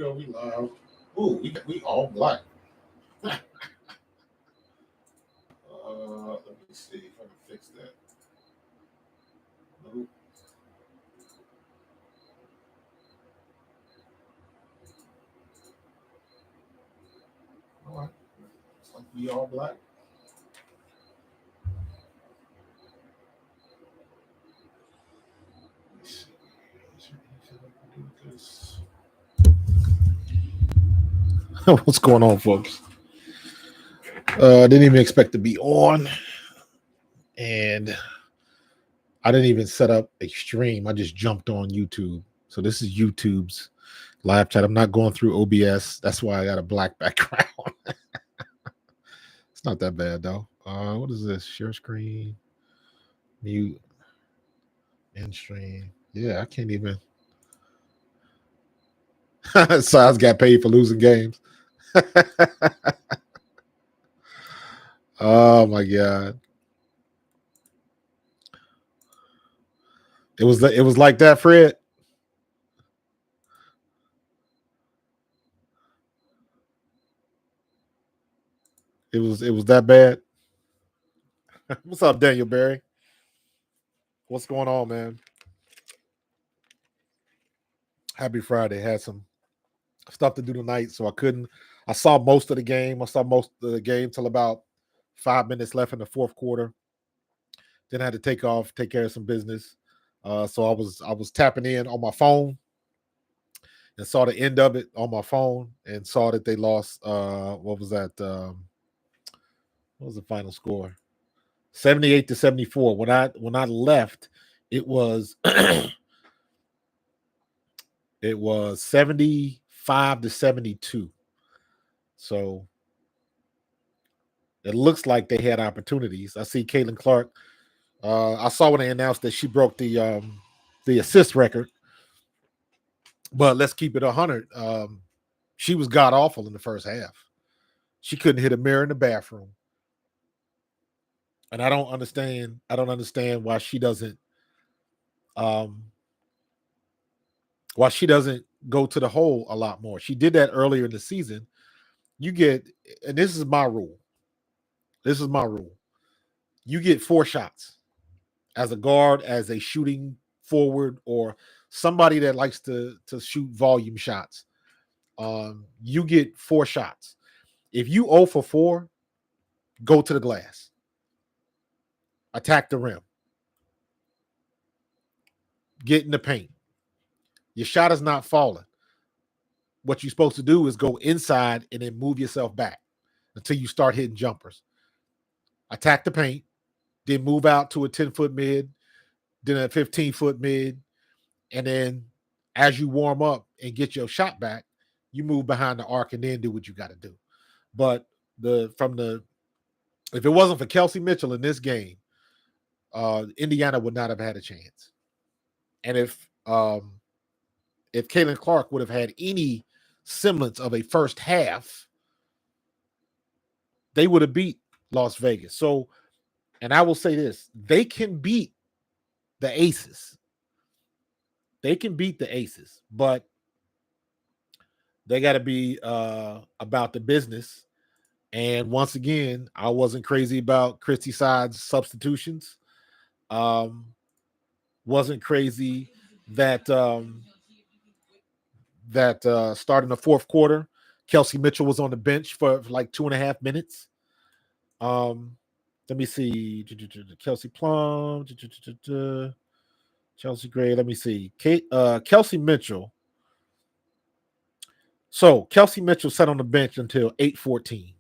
go. We live. Ooh, we all black. Let me see if I can fix that. Nope. All right. It's like we all black. Let me see. Is there anything I can do with this? What's going on, folks? Didn't even expect to be on, and I didn't even set up a stream. I just jumped on YouTube. So this is YouTube's live chat. I'm not going through OBS. That's why I got a black background. It's not that bad though. What is this? Share screen, mute, end stream. Yeah, I can't even. Size got paid for losing games. Oh my god. It was like that, Fred. It was that bad. What's up, Daniel Barry? What's going on, man? Happy Friday. Had some stuff to do tonight, so I couldn't. I saw most of the game. I saw most of the game till about 5 minutes left in the fourth quarter. Then I had to take off, take care of some business. So I was tapping in on my phone and saw the end of it on my phone and saw that they lost. What was that? What was the final score? 78-74. When I left, it was it was 75-72. So it looks like they had opportunities. I see Caitlin Clark. I saw when they announced that she broke the assist record. But let's keep it 100. She was god awful in the first half. She couldn't hit a mirror in the bathroom. And I don't understand why she doesn't go to the hole a lot more. She did that earlier in the season. You get, and this is my rule. You get 4 shots as a guard, as a shooting forward, or somebody that likes to shoot volume shots. You get 4 shots. If you 0 for 4, go to the glass. Attack the rim. Get in the paint. Your shot is not falling. What you're supposed to do is go inside and then move yourself back until you start hitting jumpers. Attack the paint, then move out to a 10-foot mid, then a 15-foot mid, and then as you warm up and get your shot back, you move behind the arc and then do what you got to do. But if it wasn't for Kelsey Mitchell in this game, Indiana would not have had a chance. And if Caitlin Clark would have had any semblance of a first half, they would have beat Las Vegas. So, and I will say this, they can beat the Aces. They can beat the Aces, but they got to be about the business. And once again, I wasn't crazy about Christy Side's substitutions. Wasn't crazy that starting the fourth quarter, Kelsey Mitchell was on the bench for like 2.5 minutes. Let me see. Kelsey Plum, Chelsea Gray. Let me see. Kelsey Mitchell. So Kelsey Mitchell sat on the bench until 8:14.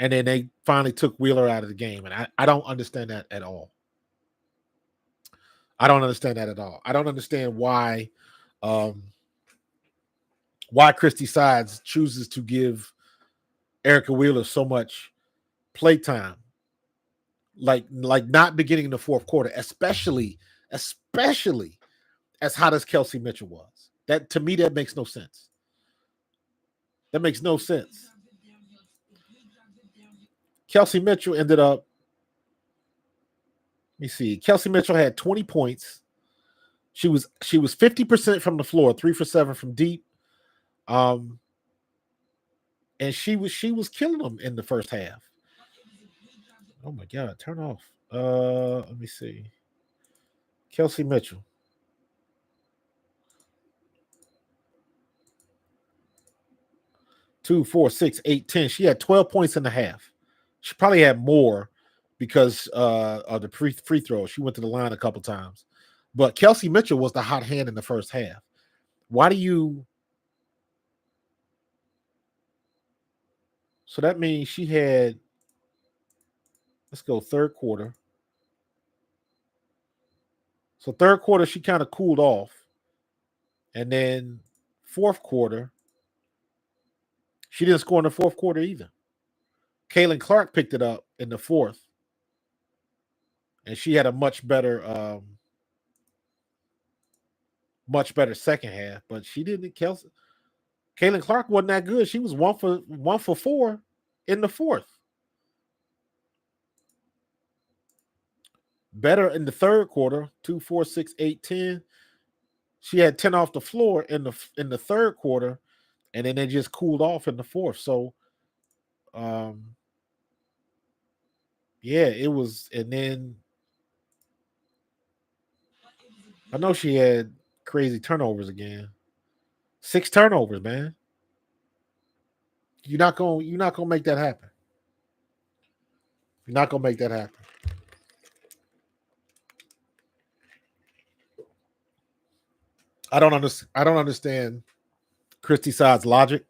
And then they finally took Wheeler out of the game. And I don't understand that at all. I don't understand why Christy Sides chooses to give Erica Wheeler so much playtime. Like not beginning in the fourth quarter, especially as hot as Kelsey Mitchell was. That, to me, that makes no sense. That makes no sense. Kelsey Mitchell ended up, let me see. Kelsey Mitchell had 20 points. She was 50% from the floor, 3 for 7 from deep. And she was killing them in the first half. Oh my God, turn off. Let me see. Kelsey Mitchell. 2, 4, 6, 8, 10. She had 12 points in the half. She probably had more because of the free throw. She went to the line a couple times. But Kelsey Mitchell was the hot hand in the first half. Why do you? So that means she had, let's go third quarter. So third quarter, she kind of cooled off. And then fourth quarter, she didn't score in the fourth quarter either. Kaylin Clark picked it up in the fourth. And she had a much better second half. But she didn't. Kaylin Clark wasn't that good. She was 1 for 4 in the fourth. Better in the third quarter, 2, 4, 6, 8, 10. She had 10 off the floor in the third quarter, and then they just cooled off in the fourth. So, yeah, it was. And then I know she had crazy turnovers again. 6 turnovers, man. You're not gonna make that happen. You're not gonna make that happen. I don't understand Christy Saad's logic,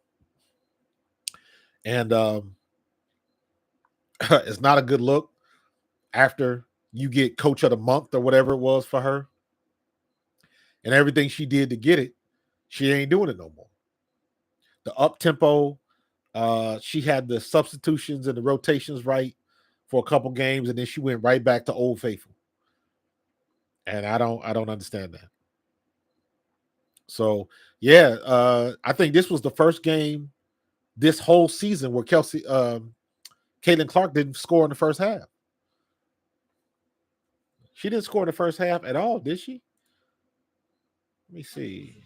and it's not a good look after you get Coach of the Month or whatever it was for her, and everything she did to get it, she ain't doing it no more. The up tempo, she had the substitutions and the rotations right for a couple games, and then she went right back to Old Faithful, and I don't understand that. So yeah, I think this was the first game this whole season where Caitlin Clark didn't score in the first half. She didn't score in the first half at all, did she? Let me see.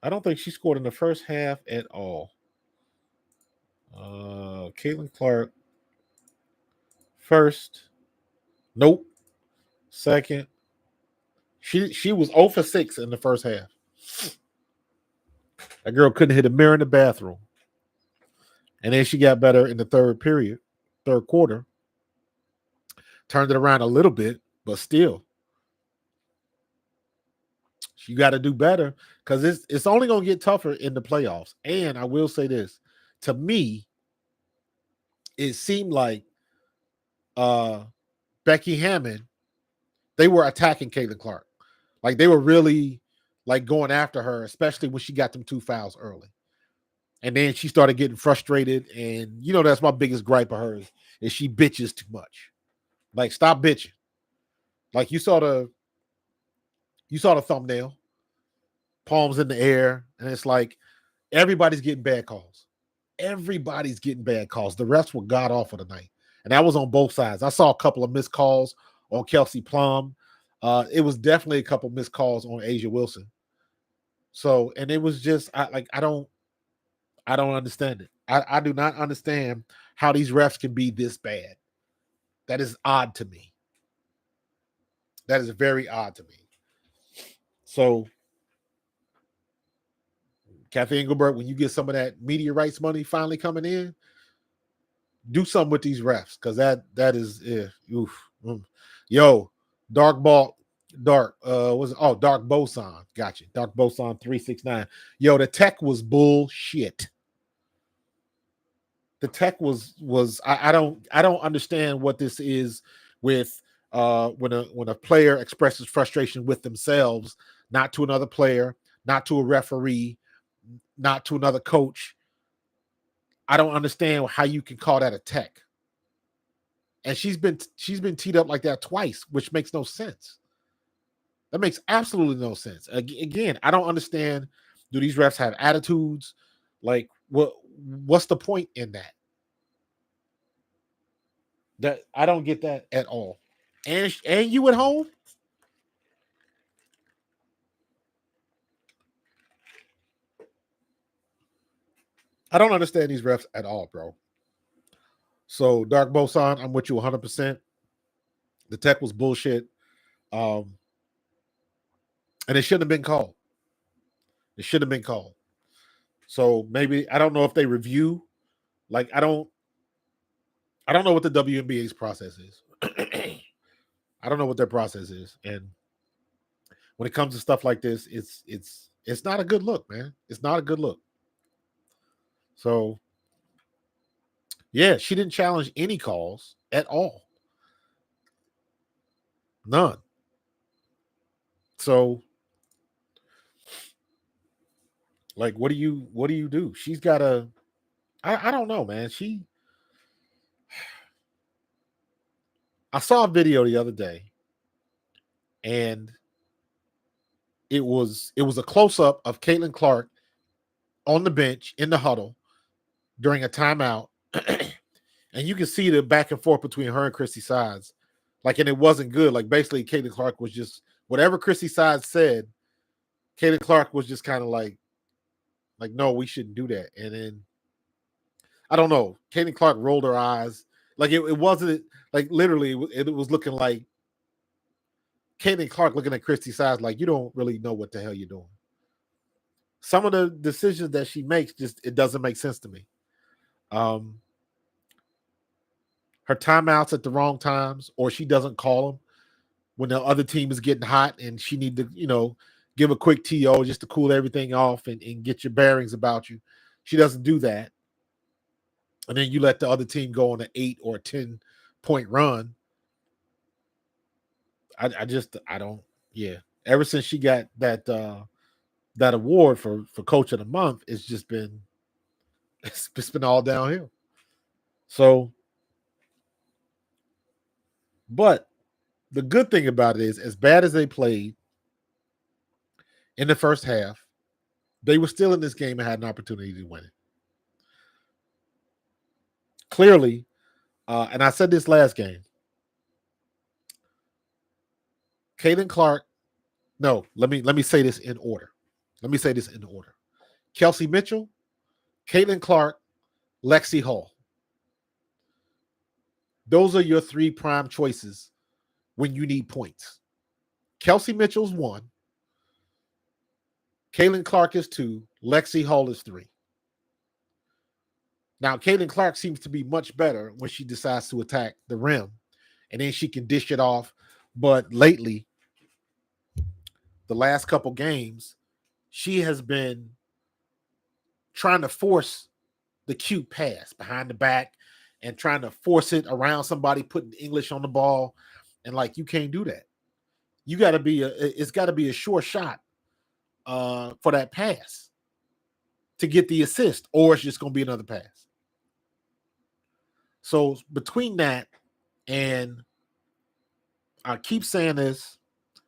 I don't think she scored in the first half at all. Caitlin Clark first. Nope. Second. She was 0 for 6 in the first half. That girl couldn't hit a mirror in the bathroom. And then she got better in the third quarter. Turned it around a little bit, but still. You got to do better because it's only going to get tougher in the playoffs. And I will say this. To me, it seemed like Becky Hammond, they were attacking Caitlin Clark. Like they were really like going after her, especially when she got them 2 fouls early. And then she started getting frustrated. And, that's my biggest gripe of hers is she bitches too much. Like, stop bitching. Like you saw the thumbnail, palms in the air. And it's like everybody's getting bad calls. Everybody's getting bad calls. The refs were god awful tonight. And that was on both sides. I saw a couple of missed calls on Kelsey Plum. It was definitely a couple missed calls on Asia Wilson. So, and it was just I don't understand it. I do not understand how these refs can be this bad. That is odd to me. That is very odd to me. So, Kathy Engelbert, when you get some of that media rights money finally coming in, do something with these refs because that is Yo, Dark Boson. Gotcha. Dark Boson 369. Yo, the tech was bullshit. The tech was I don't understand what this is with when a player expresses frustration with themselves, not to another player, not to a referee, not to another coach. I don't understand how you can call that a tech. And she's been teed up like that twice, which makes no sense. That makes absolutely no sense. Again, I don't understand. Do these refs have attitudes? Like, what's the point in that? That I don't get that at all. and you at home. I don't understand these refs at all, bro. So Dark Bosan, I'm with you 100%. The tech was bullshit, and it shouldn't have been called. It should have been called. So maybe I don't know if they review. Like I don't know what the WNBA's process is. I don't know what their process is, and when it comes to stuff like this, it's not a good look, man. It's not a good look. So yeah, she didn't challenge any calls at all. None. So like what do you do? She's got a I don't know, man. I saw a video the other day and it was a close-up of Caitlin Clark on the bench in the huddle during a timeout. And you can see the back and forth between her and Chrissy Sides. Like, and it wasn't good. Like, basically, Caitlin Clark was just whatever Chrissy Sides said, Caitlin Clark was just kind of like, no, we shouldn't do that. And then I don't know. Caitlin Clark rolled her eyes. Like it wasn't like literally it was looking like Caitlin Clark looking at Christy Sides like you don't really know what the hell you're doing. Some of the decisions that she makes just it doesn't make sense to me. Her timeouts at the wrong times, or she doesn't call them when the other team is getting hot and she need to, give a quick TO just to cool everything off and get your bearings about you. She doesn't do that. And then you let the other team go on an 8 or 10-point run. I don't. Yeah. Ever since she got that award for Coach of the Month, it's been all downhill. So, but the good thing about it is, as bad as they played in the first half, they were still in this game and had an opportunity to win it. Clearly, and I said this last game, Caitlin Clark. No, let me say this in order. Kelsey Mitchell, Caitlin Clark, Lexi Hall. Those are your three prime choices when you need points. Kelsey Mitchell's 1. Caitlin Clark is 2. Lexi Hall is 3. Now, Caitlin Clark seems to be much better when she decides to attack the rim, and then she can dish it off. But lately, the last couple games, she has been trying to force the cute pass behind the back and trying to force it around somebody, putting English on the ball. And like, you can't do that. You got to it's got to be a sure shot for that pass to get the assist, or it's just going to be another pass. So between that and I keep saying this,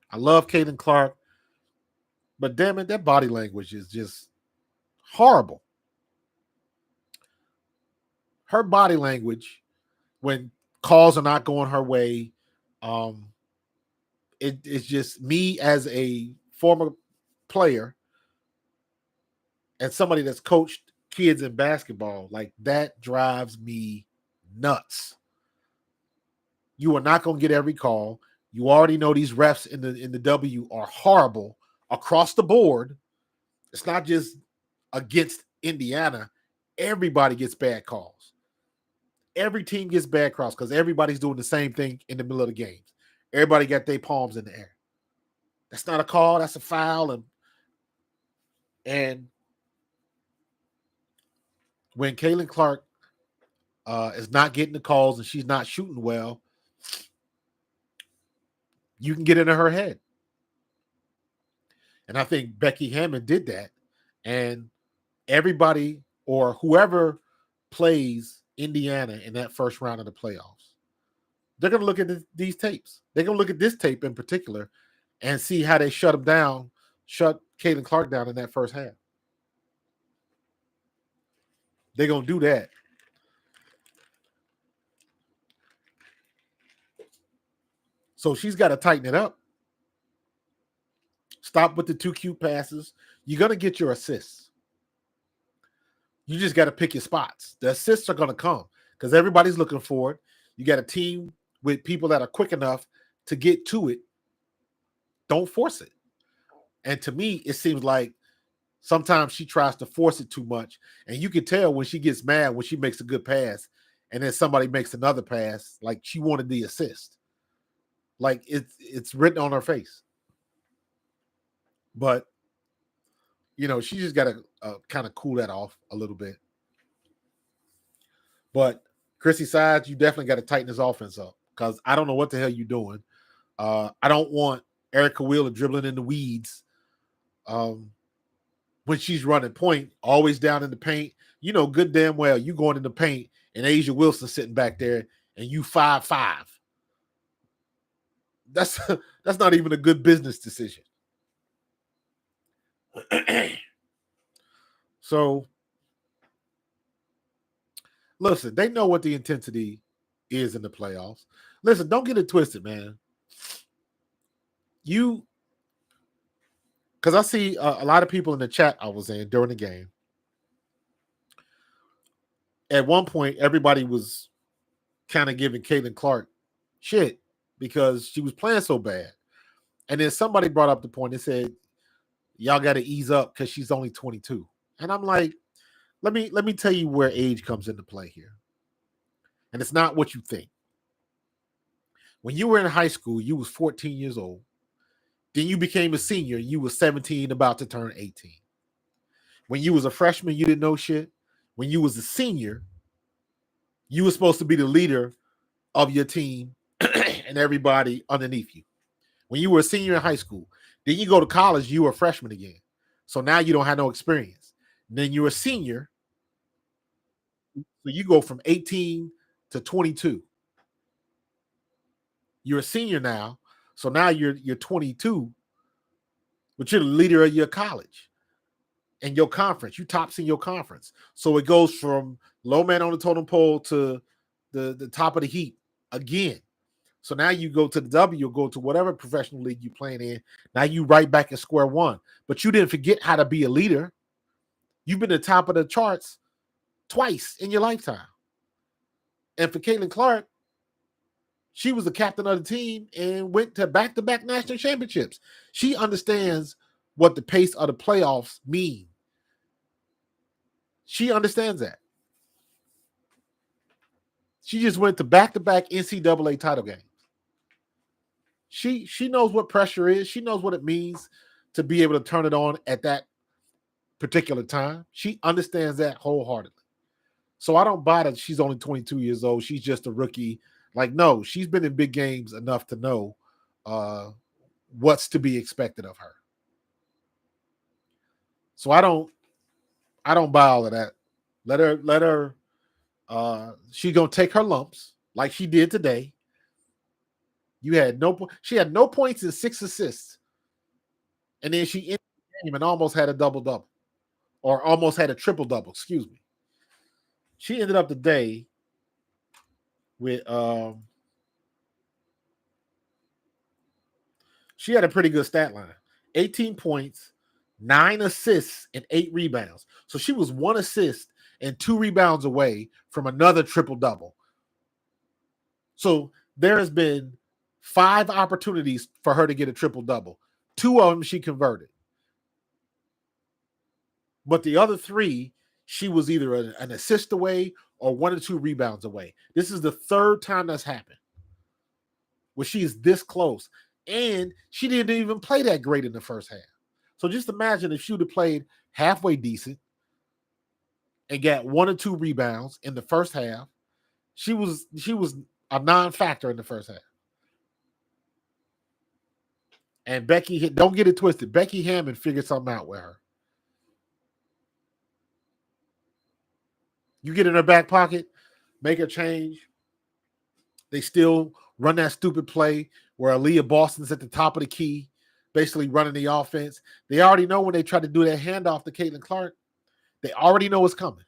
I love Caitlin Clark, but damn it, that body language is just horrible. Her body language when calls are not going her way, it's just me as a former player and somebody that's coached kids in basketball, like that drives me nuts. You are not going to get every call. You already know these refs in the W are horrible across the board. It's not just against Indiana. Everybody gets bad calls. Every team gets bad calls because everybody's doing the same thing in the middle of the games. Everybody got their palms in the air. That's not a call. That's a foul. And when Caitlin Clark is not getting the calls and she's not shooting well, you can get into her head. And I think Becky Hammond did that. And everybody or whoever plays Indiana in that first round of the playoffs, they're going to look at these tapes. They're going to look at this tape in particular and see how they shut Caitlin Clark down in that first half. They're going to do that. So she's got to tighten it up. Stop with the too cute passes. You're going to get your assists. You just got to pick your spots. The assists are going to come because everybody's looking for it. You got a team with people that are quick enough to get to it. Don't force it. And to me, it seems like sometimes she tries to force it too much. And you can tell when she gets mad when she makes a good pass and then somebody makes another pass, like she wanted the assist. Like it's written on her face. But, she just got to kind of cool that off a little bit. But Chrissy Sides, you definitely got to tighten this offense up because I don't know what the hell you're doing. I don't want Erica Wheeler dribbling in the weeds when she's running point, always down in the paint. Good damn well you going in the paint and Asia Wilson sitting back there and you 5'5". That's not even a good business decision. So, listen, they know what the intensity is in the playoffs. Listen, don't get it twisted, man. Because I see a lot of people in the chat I was in during the game. At one point, everybody was kind of giving Caitlin Clark shit because she was playing so bad. And then somebody brought up the point and said, y'all got to ease up because she's only 22. And I'm like, let me tell you where age comes into play here. And it's not what you think. When you were in high school, you was 14 years old. Then you became a senior. You was 17, about to turn 18. When you was a freshman, you didn't know shit. When you was a senior, you were supposed to be the leader of your team and everybody underneath you. When you were a senior in high school, then you go to college, you were a freshman again. So now you don't have no experience. Then you're a senior. So you go from 18 to 22. You're a senior now. So now you're 22, but you're the leader of your college and your conference. You tops in your conference. So it goes from low man on the totem pole to the top of the heap again. So now you go to the W, or go to whatever professional league you're playing in. Now you right back at square one. But you didn't forget how to be a leader. You've been at the top of the charts twice in your lifetime. And for Caitlin Clark, she was the captain of the team and went to back-to-back national championships. She understands what the pace of the playoffs mean. She understands that. She just went to back-to-back NCAA title games. She knows what pressure is. She knows what it means to be able to turn it on at that particular time. She understands that wholeheartedly. So I don't buy that she's only 22 years old. She's just a rookie. Like, no, she's been in big games enough to know what's to be expected of her. So I don't buy all of that. Let her she's gonna take her lumps like she did today. She had no points and 6 assists. And then she ended the game and almost had a double-double. Or almost had a triple-double, excuse me. She ended up the day with she had a pretty good stat line. 18 points, 9 assists, and 8 rebounds. So she was 1 assist and 2 rebounds away from another triple-double. So there has been 5 opportunities for her to get a triple-double. 2 of them she converted. But the other 3, she was either an assist away or 1 or 2 rebounds away. This is the 3rd time that's happened where she is this close. And she didn't even play that great in the first half. So just imagine if she would have played halfway decent and got 1 or 2 rebounds in the first half. She was a non-factor in the first half. And don't get it twisted. Becky Hammond figured something out with her. You get in her back pocket, make her change. They still run that stupid play where Aaliyah Boston's at the top of the key, basically running the offense. They already know when they try to do that handoff to Caitlin Clark, they already know what's coming.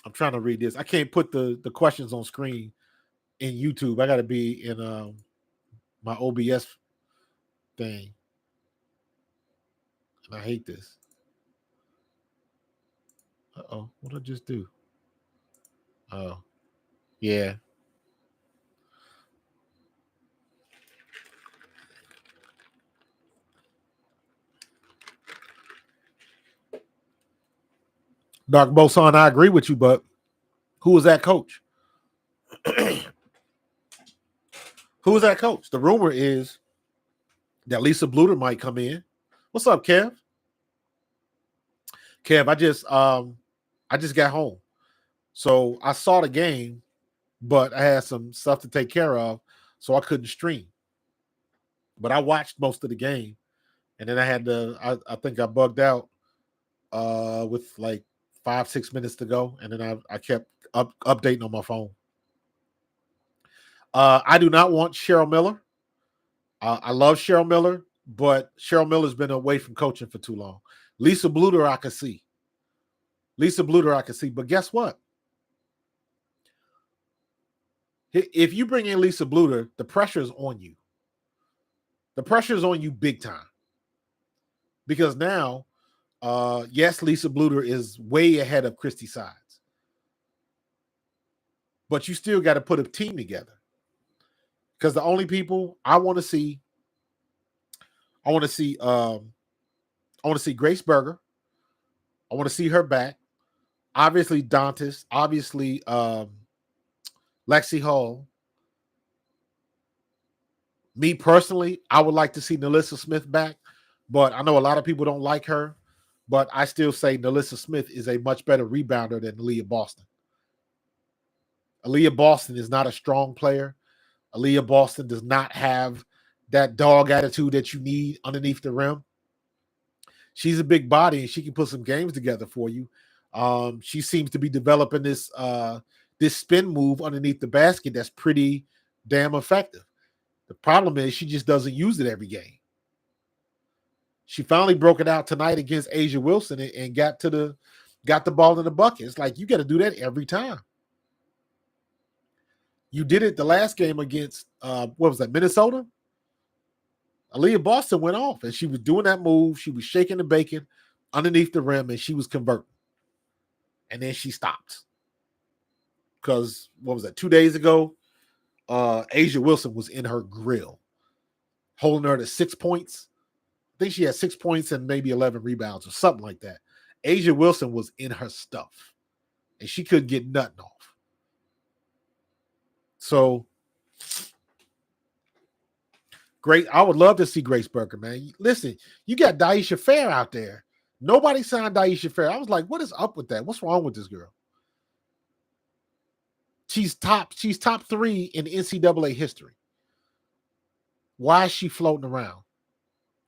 I'm trying to read this. I can't put the questions on screen in YouTube. I got to be in my OBS thing. And I hate this. Uh-oh. What did I just do? Oh, yeah. Dark Boson, I agree with you, but who was that coach? Who was that coach? The rumor is that Lisa Bluter might come in. What's up, Kev? Kev, I just got home. So I saw the game, but I had some stuff to take care of, so I couldn't stream. But I watched most of the game, and then I had to. I think I bugged out with like 5-6 minutes to go, and then I kept updating on my phone. I do not want Cheryl Miller. I love Cheryl Miller, but Cheryl Miller's been away from coaching for too long. Lisa Bluter, I can see. But guess what? If you bring in Lisa Bluter, the pressure is on you. The pressure is on you big time. Because now, yes, Lisa Bluter is way ahead of Christy Sides. But you still got to put a team together. Because the only people I want to see Grace Berger. I want to see her back. Obviously, Dantas. Obviously, Lexi Hall. Me personally, I would like to see Nalissa Smith back, but I know a lot of people don't like her. But I still say Nalissa Smith is a much better rebounder than Aaliyah Boston. Aaliyah Boston is not a strong player. Aaliyah Boston does not have that dog attitude that you need underneath the rim. She's a big body and she can put some games together for you. She seems to be developing this spin move underneath the basket that's pretty damn effective. The problem is she just doesn't use it every game. She finally broke it out tonight against Asia Wilson and got the ball in the bucket. It's like you got to do that every time. You did it the last game against what was that, Minnesota? Aaliyah Boston went off and she was doing that move. She was shaking the bacon underneath the rim and she was converting. And then she stopped. Because what was that, 2 days ago? Asia Wilson was in her grill, holding her to 6 points. I think she had 6 points and maybe 11 rebounds or something like that. Asia Wilson was in her stuff, and she couldn't get nothing off. So, great. I would love to see Grace Berger, man. Listen, you got Daisha Fair out there. Nobody signed Daisha Fair. I was like, what is up with that? What's wrong with this girl? She's top 3 in NCAA history. Why is she floating around?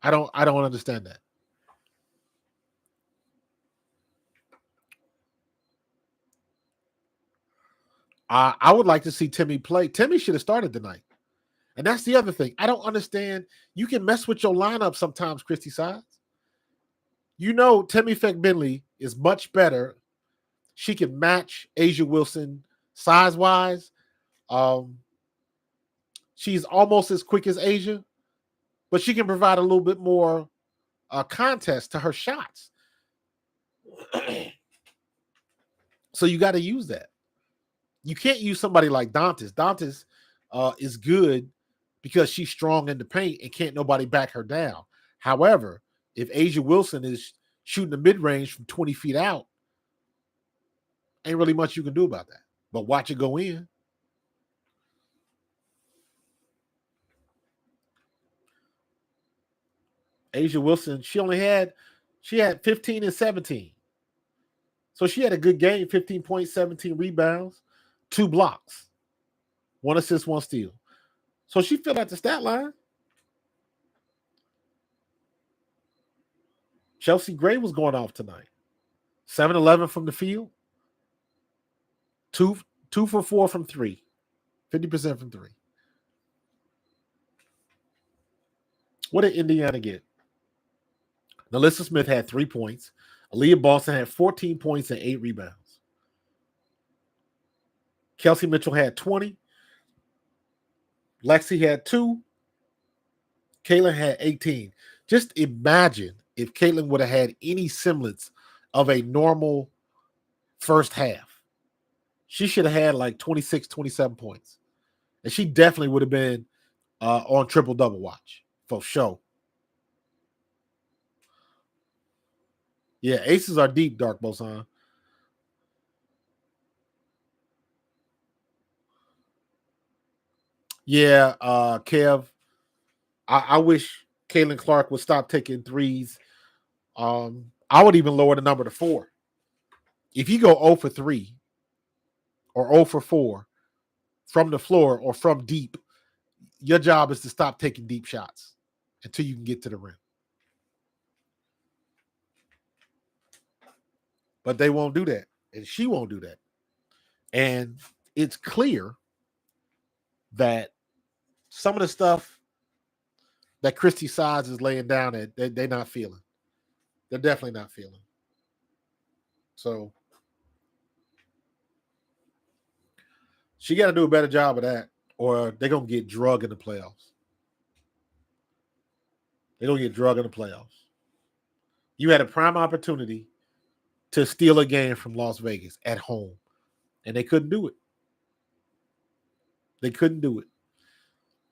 I don't understand that. I would like to see Timmy play. Timmy should have started tonight. And that's the other thing. I don't understand. You can mess with your lineup sometimes, Christy Sides. You know, Timmy Feck-Bentley is much better. She can match Asia Wilson size-wise. She's almost as quick as Asia, but she can provide a little bit more contest to her shots. So you got to use that. You can't use somebody like Dantas. Dantas is good because she's strong in the paint and can't nobody back her down. However, if Asia Wilson is shooting the mid-range from 20 feet out, ain't really much you can do about that. But watch it go in. Asia Wilson, she had 15 and 17. So she had a good game, 15 points, 17 rebounds, 2 blocks, 1 assist, 1 steal. So she filled out the stat line. Chelsea Gray was going off tonight. 7-11 from the field. 2 for 4 from 3. 50% from 3. What did Indiana get? Nalissa Smith had 3 points. Aaliyah Boston had 14 points and 8 rebounds. Kelsey Mitchell had 20. Lexi had 2. Caitlin had 18. Just imagine if Caitlin would have had any semblance of a normal first half. She should have had like 26, 27 points. And she definitely would have been on triple-double watch for sure. Yeah, aces are deep, Dark Boson. Yeah, Kev, I wish Caitlin Clark would stop taking threes. I would even lower the number to 4. If you go 0 for 3 or 0 for 4 from the floor or from deep, your job is to stop taking deep shots until you can get to the rim. But they won't do that. And she won't do that. And it's clear that some of the stuff that Christy Sides is laying down at, they're not feeling. They're definitely not feeling. So she got to do a better job of that, or they're going to get drugged in the playoffs. They're going to get drugged in the playoffs. You had a prime opportunity to steal a game from Las Vegas at home, and they couldn't do it. They couldn't do it.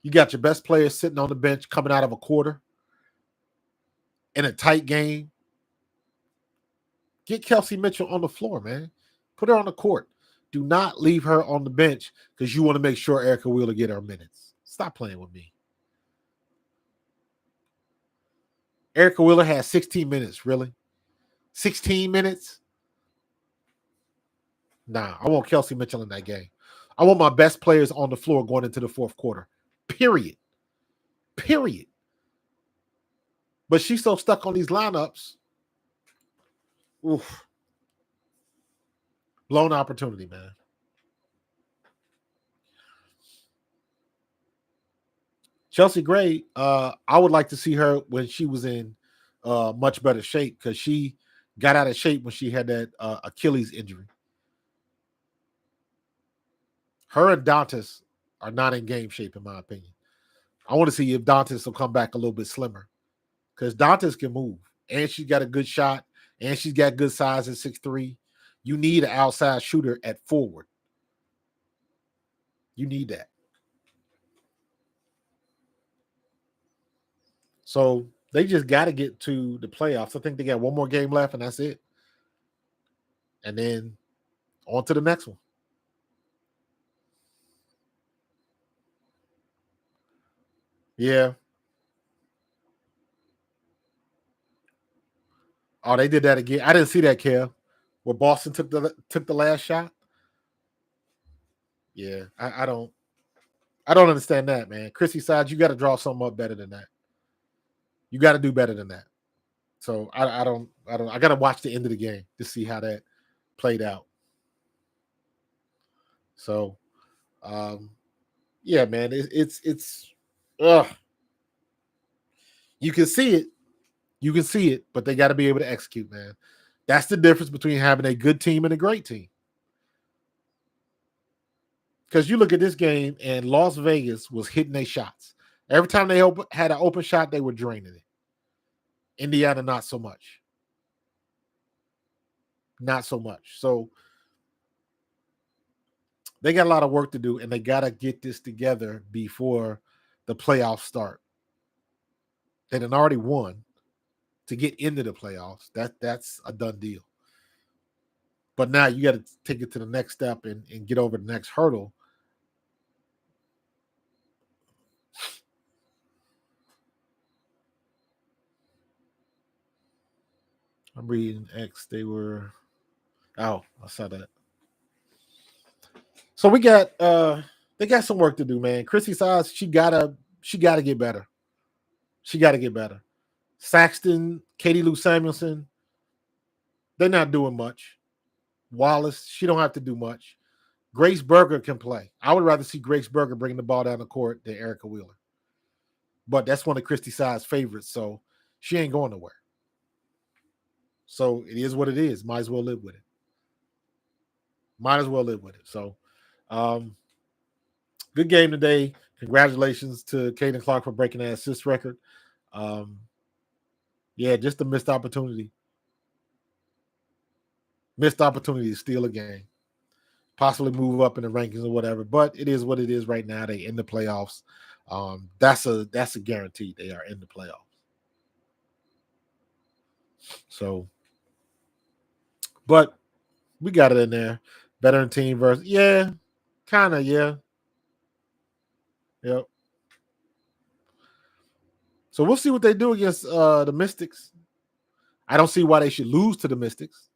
You got your best players sitting on the bench coming out of a quarter in a tight game. Get Kelsey Mitchell on the floor, man. Put her on the court. Do not leave her on the bench because you want to make sure Erica Wheeler get her minutes. Stop playing with me. Erica Wheeler has 16 minutes, really? 16 minutes? Nah, I want Kelsey Mitchell in that game. I want my best players on the floor going into the fourth quarter. Period. Period. But she's so stuck on these lineups. Oof. Blown opportunity, man. Chelsea Gray, I would like to see her when she was in much better shape because she got out of shape when she had that Achilles injury. Her and Dantas are not in game shape, in my opinion. I want to see if Dantas will come back a little bit slimmer because Dantas can move and she's got a good shot and she's got good size at 6'3". You need an outside shooter at forward. You need that. So they just got to get to the playoffs. I think they got one more game left, and that's it. And then on to the next one. Yeah. Oh, they did that again. I didn't see that, Kev. Where Boston took the last shot. Yeah, I don't understand that, man. Chrissy Sides, you got to draw something up better than that. You got to do better than that. So I got to watch the end of the game to see how that played out. So, yeah, man, it's you can see it. You can see it, but they got to be able to execute, man. That's the difference between having a good team and a great team. Because you look at this game and Las Vegas was hitting their shots. Every time they had an open shot, they were draining it. Indiana, not so much. Not so much. So they got a lot of work to do, and they got to get this together before the playoffs start. They done already won to get into the playoffs. That's a done deal. But now you got to take it to the next step and get over the next hurdle. I'm reading X. They were. Oh, I saw that. So we got they got some work to do, man. Chrissy Sides, she gotta get better. She gotta get better. Saxton, Katie Lou Samuelson, they're not doing much. Wallace, she don't have to do much. Grace Berger can play. I would rather see Grace Berger bringing the ball down the court than Erica Wheeler. But that's one of Christy Side's favorites, so she ain't going nowhere. So it is what it is. Might as well live with it. Might as well live with it. So Um, good game today. Congratulations to Caden Clark for breaking that assist record. Yeah, just a missed opportunity. Missed opportunity to steal a game. Possibly move up in the rankings or whatever. But it is what it is right now. They in the playoffs. That's a guarantee. They are in the playoffs. So, but we got it in there. Veteran team versus kind of yep. So we'll see what they do against the Mystics. I don't see why they should lose to the Mystics.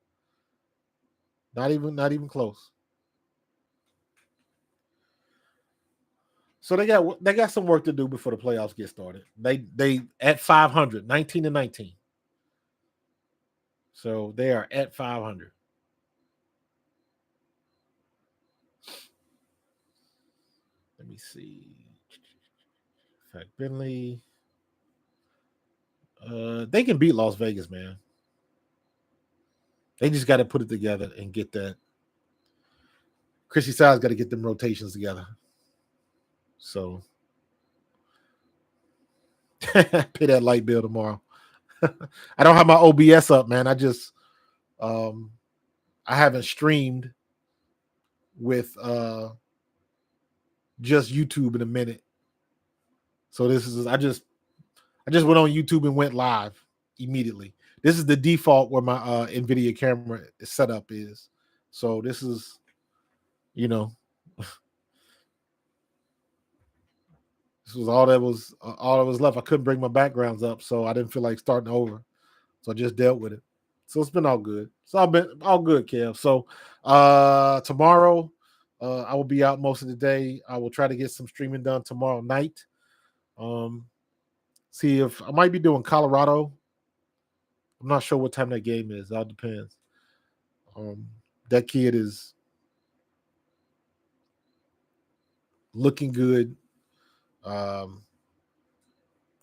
Not even close. So they got some work to do before the playoffs get started. They at 500, 19-19. So they are at 500. Let me see. In fact, Bentley. They can beat Las Vegas, man. They just got to put it together and get that. Chrissy Side's got to get them rotations together. So pay that light bill tomorrow. I don't have my OBS up, man. I just I haven't streamed with just YouTube in a minute. So this is I just went on YouTube and went live immediately. This is the default where my NVIDIA camera setup is. So this is, this was all that was left. I couldn't bring my backgrounds up, so I didn't feel like starting over. So I just dealt with it. So it's been all good. It's all been all good, Kev. So tomorrow, I will be out most of the day. I will try to get some streaming done tomorrow night. See if I might be doing Colorado. I'm not sure what time that game is. It all depends. That kid is looking good. For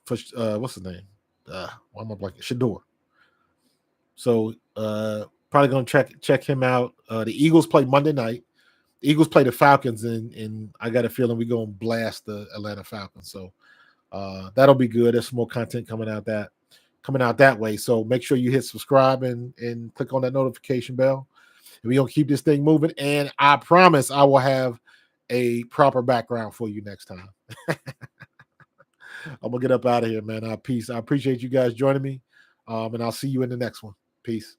what's his name? Why am I blanking? Shador. So probably gonna check him out. The Eagles play Monday night. The Eagles play the Falcons, and I got a feeling we're gonna blast the Atlanta Falcons. So that'll be good. There's some more content coming out that way. So make sure you hit subscribe and click on that notification bell. And we're gonna keep this thing moving. And I promise I will have a proper background for you next time. I'm gonna get up out of here, man. Peace. I appreciate you guys joining me. And I'll see you in the next one. Peace.